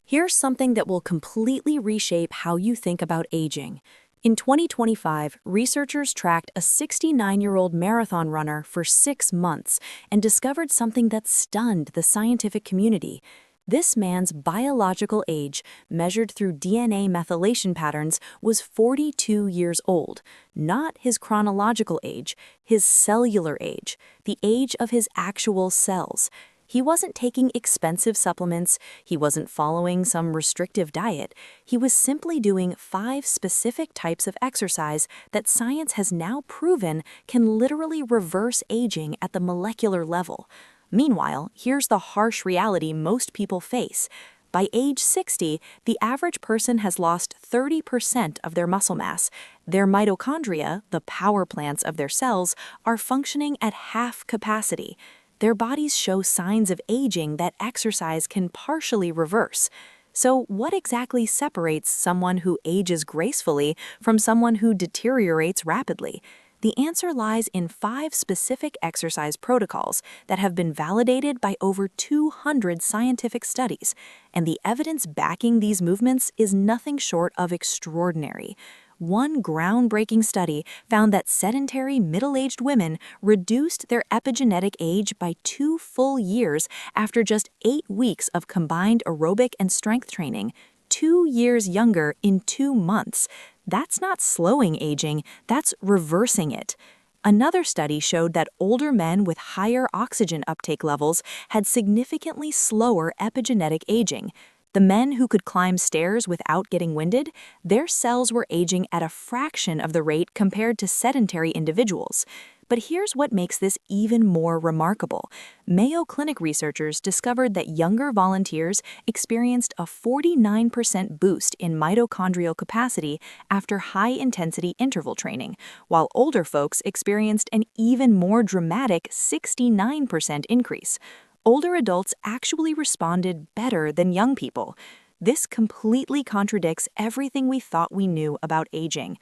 Here's something that will completely reshape how you think about aging. In 2025, researchers tracked a 69-year-old marathon runner for 6 months and discovered something that stunned the scientific community. This man's biological age, measured through DNA methylation patterns, was 42 years old, not his chronological age, his cellular age, the age of his actual cells. He wasn't taking expensive supplements, he wasn't following some restrictive diet, he was simply doing 5 specific types of exercise that science has now proven can literally reverse aging at the molecular level. Meanwhile, here's the harsh reality most people face. By age 60, the average person has lost 30% of their muscle mass. Their mitochondria, the power plants of their cells, are functioning at half capacity. Their bodies show signs of aging that exercise can partially reverse. So, what exactly separates someone who ages gracefully from someone who deteriorates rapidly? The answer lies in 5 specific exercise protocols that have been validated by over 200 scientific studies, and the evidence backing these movements is nothing short of extraordinary. One groundbreaking study found that sedentary middle-aged women reduced their epigenetic age by 2 full years after just 8 weeks of combined aerobic and strength training, 2 years younger in 2 months. That's not slowing aging, that's reversing it. Another study showed that older men with higher oxygen uptake levels had significantly slower epigenetic aging. The men who could climb stairs without getting winded, their cells were aging at a fraction of the rate compared to sedentary individuals. But here's what makes this even more remarkable. Mayo Clinic researchers discovered that younger volunteers experienced a 49% boost in mitochondrial capacity after high-intensity interval training, while older folks experienced an even more dramatic 69% increase. Older adults actually responded better than young people. This completely contradicts everything we thought we knew about aging.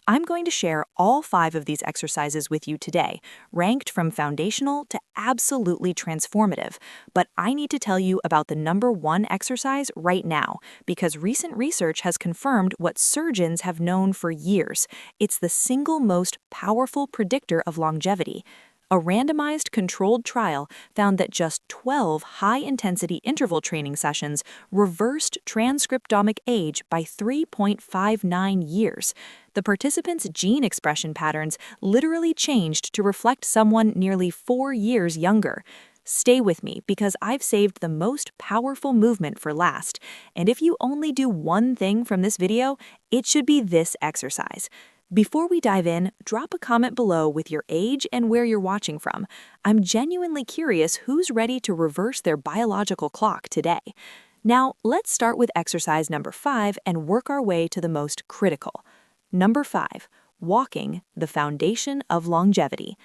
I'm going to share all 5 of these exercises with you today, ranked from foundational to absolutely transformative. But I need to tell you about the number 1 exercise right now, because recent research has confirmed what surgeons have known for years. It's the single most powerful predictor of longevity. A randomized controlled trial found that just 12 high-intensity interval training sessions reversed transcriptomic age by 3.59 years. The participants' gene expression patterns literally changed to reflect someone nearly 4 years younger. Stay with me because I've saved the most powerful movement for last, and if you only do one thing from this video, it should be this exercise. Before we dive in, drop a comment below with your age and where you're watching from. I'm genuinely curious who's ready to reverse their biological clock today. Now, let's start with exercise number 5 and work our way to the most critical. Number 5, walking, the foundation of longevity.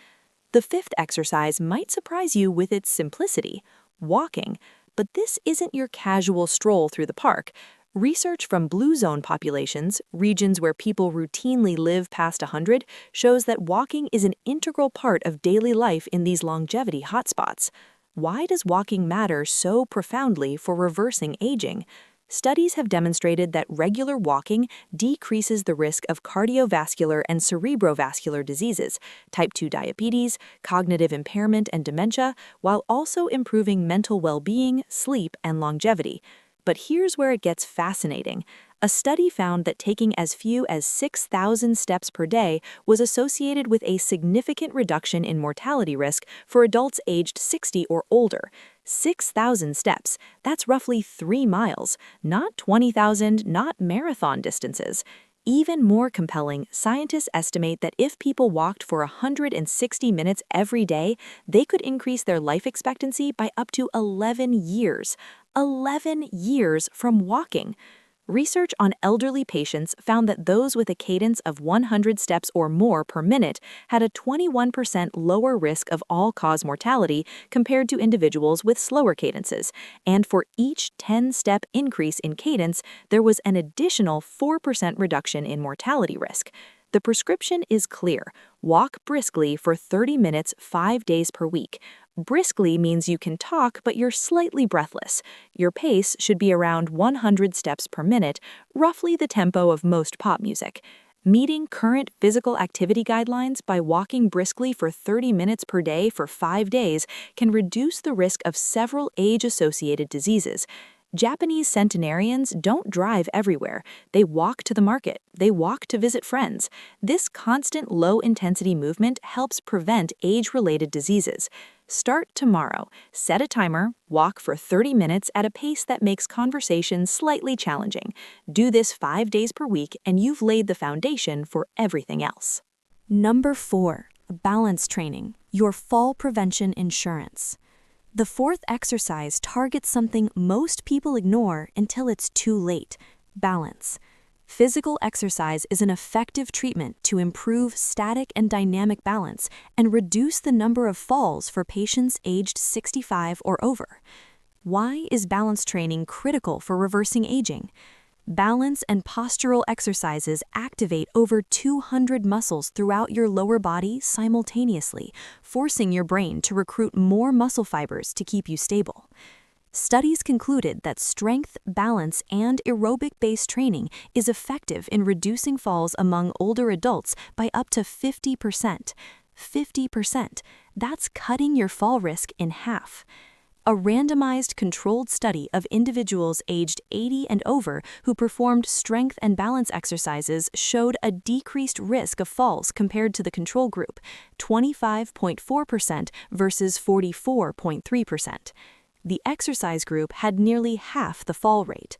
The 5th exercise might surprise you with its simplicity, walking, but this isn't your casual stroll through the park. Research from blue zone populations, regions where people routinely live past 100, shows that walking is an integral part of daily life in these longevity hotspots. Why does walking matter so profoundly for reversing aging? Studies have demonstrated that regular walking decreases the risk of cardiovascular and cerebrovascular diseases, type 2 diabetes, cognitive impairment, and dementia, while also improving mental well-being, sleep, and longevity. But here's where it gets fascinating. A study found that taking as few as 6,000 steps per day was associated with a significant reduction in mortality risk for adults aged 60 or older. 6,000 steps, that's roughly 3 miles, not 20,000, not marathon distances. Even more compelling, scientists estimate that if people walked for 160 minutes every day, they could increase their life expectancy by up to 11 years. 11 years from walking. Research on elderly patients found that those with a cadence of 100 steps or more per minute had a 21% lower risk of all-cause mortality compared to individuals with slower cadences, and for each 10-step increase in cadence, there was an additional 4% reduction in mortality risk. The prescription is clear. Walk briskly for 30 minutes 5 days per week. Briskly means you can talk, but you're slightly breathless. Your pace should be around 100 steps per minute, roughly the tempo of most pop music. Meeting current physical activity guidelines by walking briskly for 30 minutes per day for 5 days can reduce the risk of several age-associated diseases. Japanese centenarians don't drive everywhere. They walk to the market. They walk to visit friends. This constant low-intensity movement helps prevent age-related diseases. Start tomorrow. Set a timer, walk for 30 minutes at a pace that makes conversation slightly challenging. Do this 5 days per week, and you've laid the foundation for everything else. Number 4. Balance training, your fall prevention insurance. The fourth exercise targets something most people ignore until it's too late: balance. Physical exercise is an effective treatment to improve static and dynamic balance and reduce the number of falls for patients aged 65 or over. Why is balance training critical for reversing aging? Balance and postural exercises activate over 200 muscles throughout your lower body simultaneously, forcing your brain to recruit more muscle fibers to keep you stable. Studies concluded that strength, balance, and aerobic-based training is effective in reducing falls among older adults by up to 50%. 50%. That's cutting your fall risk in half. A randomized controlled study of individuals aged 80 and over who performed strength and balance exercises showed a decreased risk of falls compared to the control group, 25.4% versus 44.3%. The exercise group had nearly half the fall rate.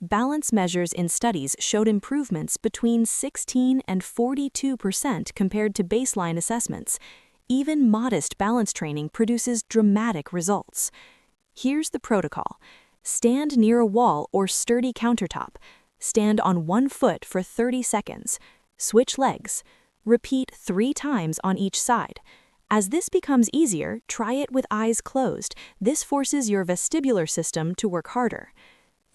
Balance measures in studies showed improvements between 16 and 42% compared to baseline assessments. Even modest balance training produces dramatic results. Here's the protocol. Stand near a wall or sturdy countertop. Stand on one foot for 30 seconds. Switch legs. Repeat 3 times on each side. As this becomes easier, try it with eyes closed. This forces your vestibular system to work harder.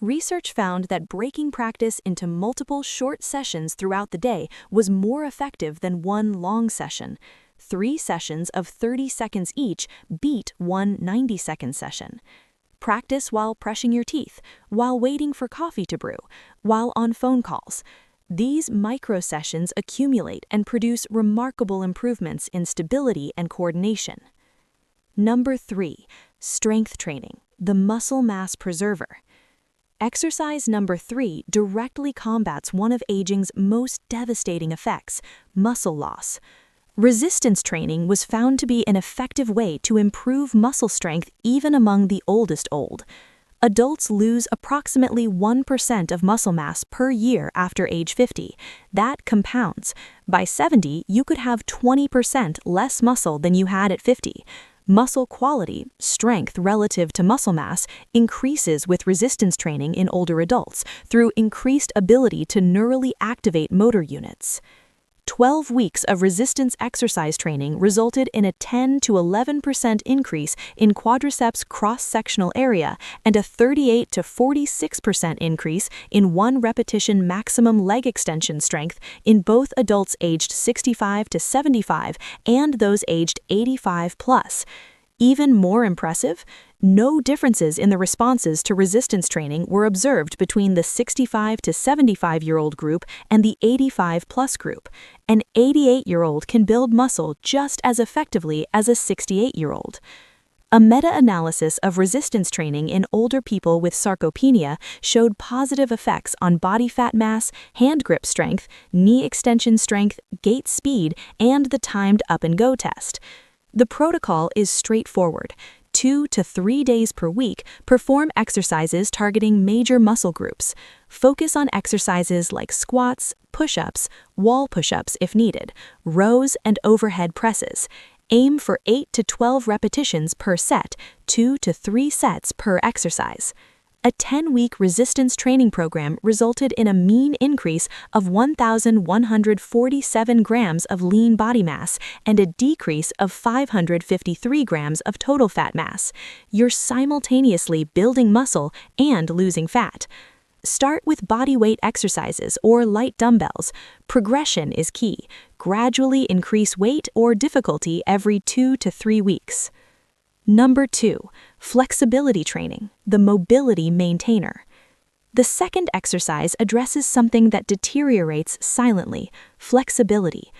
Research found that breaking practice into multiple short sessions throughout the day was more effective than one long session. 3 sessions of 30 seconds each beat one 90-second session. Practice while brushing your teeth, while waiting for coffee to brew, while on phone calls. These micro-sessions accumulate and produce remarkable improvements in stability and coordination. Number 3. Strength training, the muscle mass preserver. Exercise number 3 directly combats one of aging's most devastating effects: muscle loss. Resistance training was found to be an effective way to improve muscle strength even among the oldest old. Adults lose approximately 1% of muscle mass per year after age 50. That compounds. By 70, you could have 20% less muscle than you had at 50. Muscle quality, strength relative to muscle mass, increases with resistance training in older adults through increased ability to neurally activate motor units. 12 weeks of resistance exercise training resulted in a 10 to 11% increase in quadriceps cross-sectional area and a 38 to 46% increase in 1 repetition maximum leg extension strength in both adults aged 65 to 75 and those aged 85 plus. Even more impressive, no differences in the responses to resistance training were observed between the 65 to 75-year-old group and the 85-plus group. An 88-year-old can build muscle just as effectively as a 68-year-old. A meta-analysis of resistance training in older people with sarcopenia showed positive effects on body fat mass, hand grip strength, knee extension strength, gait speed, and the timed up-and-go test. The protocol is straightforward. 2 to 3 days per week, perform exercises targeting major muscle groups. Focus on exercises like squats, push-ups, wall push-ups if needed, rows and overhead presses. Aim for 8 to 12 repetitions per set, 2 to 3 sets per exercise. A 10-week resistance training program resulted in a mean increase of 1,147 grams of lean body mass and a decrease of 553 grams of total fat mass. You're simultaneously building muscle and losing fat. Start with body weight exercises or light dumbbells. Progression is key. Gradually increase weight or difficulty every 2 to 3 weeks. Number 2, flexibility training, the mobility maintainer. The second exercise addresses something that deteriorates silently: flexibility.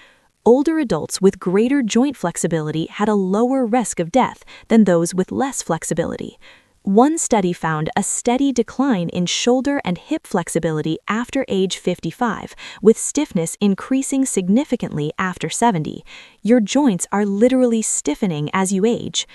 Older adults with greater joint flexibility had a lower risk of death than those with less flexibility. One study found a steady decline in shoulder and hip flexibility after age 55, with stiffness increasing significantly after 70. Your joints are literally stiffening as you age.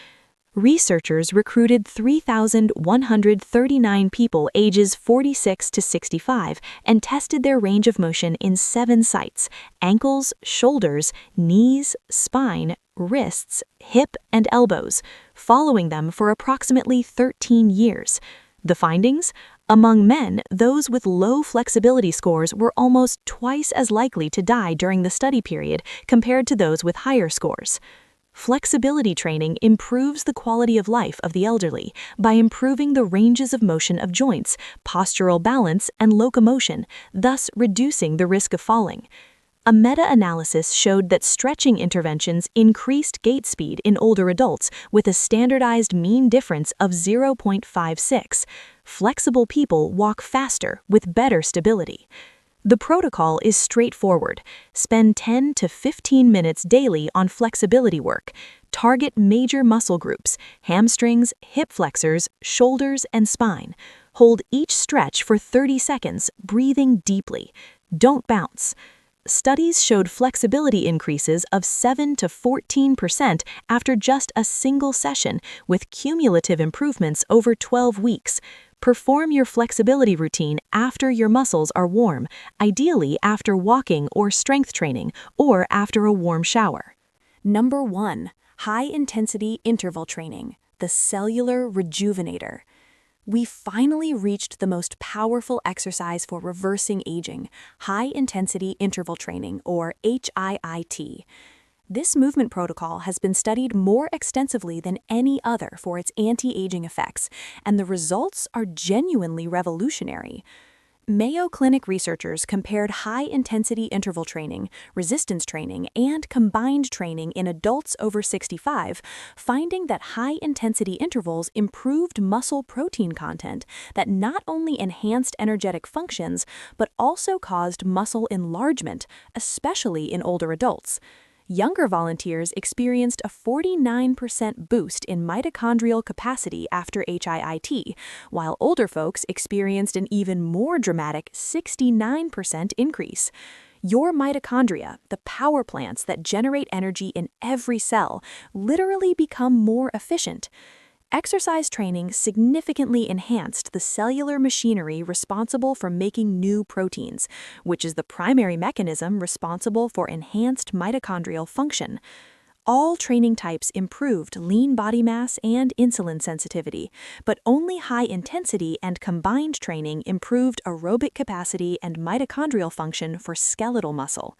Researchers recruited 3,139 people ages 46 to 65 and tested their range of motion in 7 sites: ankles, shoulders, knees, spine, wrists, hip, and elbows, following them for approximately 13 years. The findings? Among men, those with low flexibility scores were almost twice as likely to die during the study period compared to those with higher scores. Flexibility training improves the quality of life of the elderly by improving the ranges of motion of joints, postural balance, and locomotion, thus reducing the risk of falling. A meta-analysis showed that stretching interventions increased gait speed in older adults with a standardized mean difference of 0.56. Flexible people walk faster with better stability. The protocol is straightforward. Spend 10 to 15 minutes daily on flexibility work. Target major muscle groups: hamstrings, hip flexors, shoulders, and spine. Hold each stretch for 30 seconds, breathing deeply. Don't bounce. Studies showed flexibility increases of 7 to 14% after just a single session, with cumulative improvements over 12 weeks. Perform your flexibility routine after your muscles are warm, ideally after walking or strength training, or after a warm shower. Number 1, high-intensity interval training, the cellular rejuvenator. We finally reached the most powerful exercise for reversing aging: high-intensity interval training, or HIIT. This movement protocol has been studied more extensively than any other for its anti-aging effects, and the results are genuinely revolutionary. Mayo Clinic researchers compared high-intensity interval training, resistance training, and combined training in adults over 65, finding that high-intensity intervals improved muscle protein content that not only enhanced energetic functions, but also caused muscle enlargement, especially in older adults. Younger volunteers experienced a 49% boost in mitochondrial capacity after HIIT, while older folks experienced an even more dramatic 69% increase. Your mitochondria, the power plants that generate energy in every cell, literally become more efficient. Exercise training significantly enhanced the cellular machinery responsible for making new proteins, which is the primary mechanism responsible for enhanced mitochondrial function. All training types improved lean body mass and insulin sensitivity, but only high-intensity and combined training improved aerobic capacity and mitochondrial function for skeletal muscle.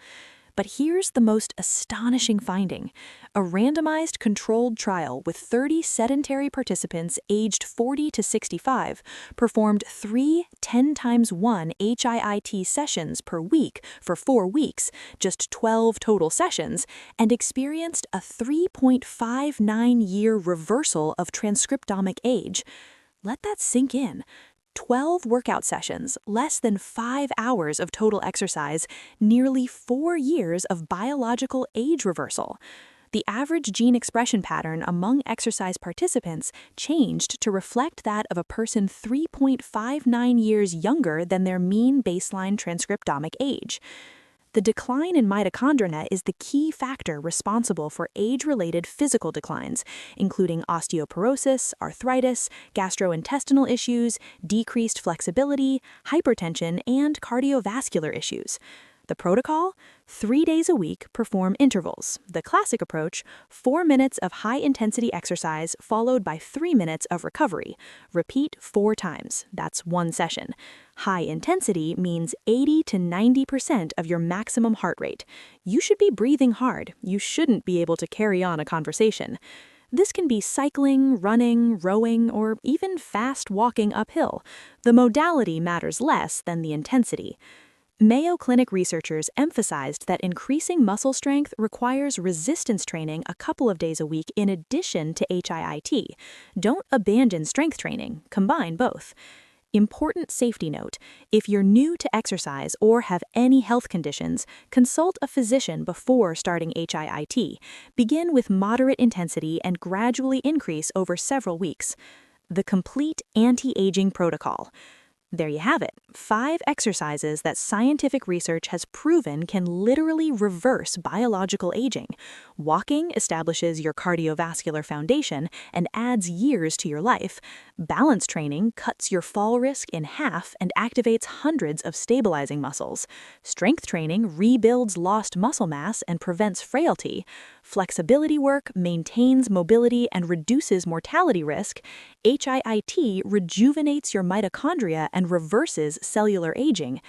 But here's the most astonishing finding. A randomized controlled trial with 30 sedentary participants aged 40 to 65 performed 3 10x1 HIIT sessions per week for 4 weeks, just 12 total sessions, and experienced a 3.59-year reversal of transcriptomic age. Let that sink in. 12 workout sessions, less than 5 hours of total exercise, nearly 4 years of biological age reversal. The average gene expression pattern among exercise participants changed to reflect that of a person 3.59 years younger than their mean baseline transcriptomic age. The decline in mitochondria is the key factor responsible for age-related physical declines, including osteoporosis, arthritis, gastrointestinal issues, decreased flexibility, hypertension, and cardiovascular issues. The protocol? 3 days a week, perform intervals. The classic approach: 4 minutes of high-intensity exercise followed by 3 minutes of recovery. Repeat 4 times. That's 1 session. High intensity means 80 to 90% of your maximum heart rate. You should be breathing hard. You shouldn't be able to carry on a conversation. This can be cycling, running, rowing, or even fast walking uphill. The modality matters less than the intensity. Mayo Clinic researchers emphasized that increasing muscle strength requires resistance training a couple of days a week in addition to HIIT. Don't abandon strength training, combine both. Important safety note: if you're new to exercise or have any health conditions, consult a physician before starting HIIT. Begin with moderate intensity and gradually increase over several weeks. The complete anti-aging protocol. There you have it, 5 exercises that scientific research has proven can literally reverse biological aging. Walking establishes your cardiovascular foundation and adds years to your life. Balance training cuts your fall risk in half and activates hundreds of stabilizing muscles. Strength training rebuilds lost muscle mass and prevents frailty. Flexibility work maintains mobility and reduces mortality risk. HIIT rejuvenates your mitochondria and reverses cellular aging.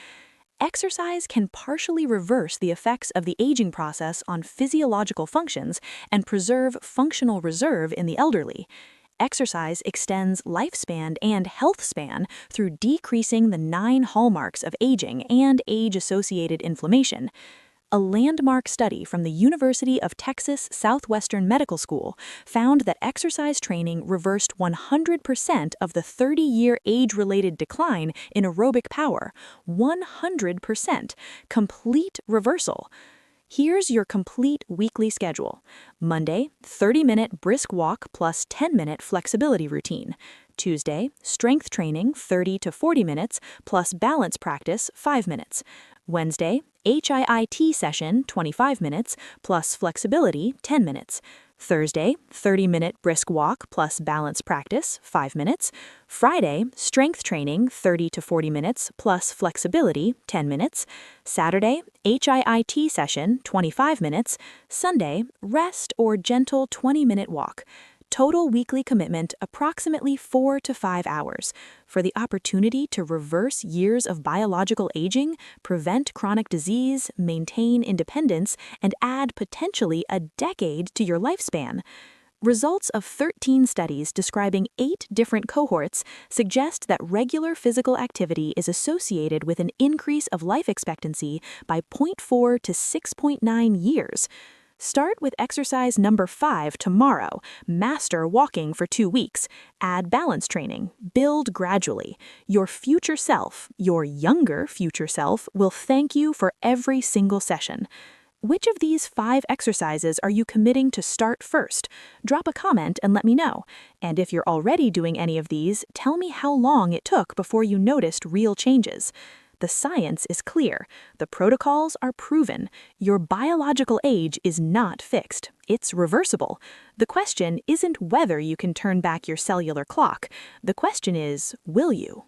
Exercise can partially reverse the effects of the aging process on physiological functions and preserve functional reserve in the elderly. Exercise extends lifespan and health span through decreasing the 9 hallmarks of aging and age-associated inflammation. A landmark study from the University of Texas Southwestern Medical School found that exercise training reversed 100% of the 30-year age-related decline in aerobic power. 100%. Complete reversal. Here's your complete weekly schedule. Monday, 30-minute brisk walk plus 10-minute flexibility routine. Tuesday, strength training 30 to 40 minutes plus balance practice 5 minutes. Wednesday, HIIT session 25 minutes plus flexibility 10 minutes. Thursday, 30-minute brisk walk plus balance practice 5 minutes. Friday, strength training 30 to 40 minutes plus flexibility 10 minutes. Saturday, HIIT session 25 minutes. Sunday, rest or gentle 20-minute walk. Total weekly commitment approximately 4 to 5 hours. For the opportunity to reverse years of biological aging, prevent chronic disease, maintain independence, and add potentially a decade to your lifespan. Results of 13 studies describing 8 different cohorts suggest that regular physical activity is associated with an increase of life expectancy by 0.4 to 6.9 years. Start with exercise number 5 tomorrow. Master walking for 2 weeks. Add balance training. Build gradually. Your future self, your younger future self, will thank you for every single session. Which of these 5 exercises are you committing to start first? Drop a comment and let me know. And if you're already doing any of these, tell me how long it took before you noticed real changes. The science is clear. The protocols are proven. Your biological age is not fixed. It's reversible. The question isn't whether you can turn back your cellular clock. The question is, will you?